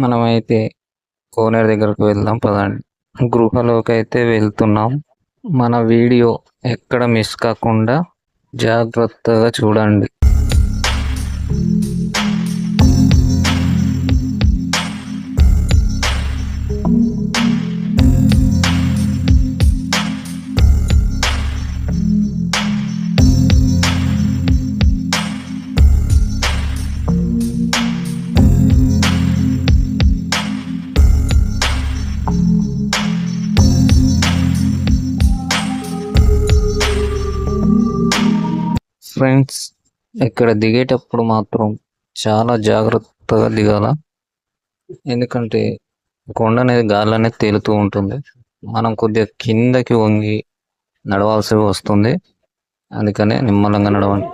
మనమైతే కోనేరు దగ్గరకు వెళ్దాం పదండి. గృహలోకి అయితే వెళ్తున్నాం. మన వీడియో ఎక్కడ మిస్ కాకుండా జాగ్రత్తగా చూడండి. ఫ్రెండ్స్, ఇక్కడ దిగేటప్పుడు మాత్రం చాలా జాగ్రత్తగా దిగాల. ఎందుకంటే కొండ అనేది గాలి అనేది తేలుతూ ఉంటుంది. మనం కొద్దిగా కిందకి వంగి నడవాల్సి వస్తుంది. అందుకనే నిమ్మలంగా నడవండి.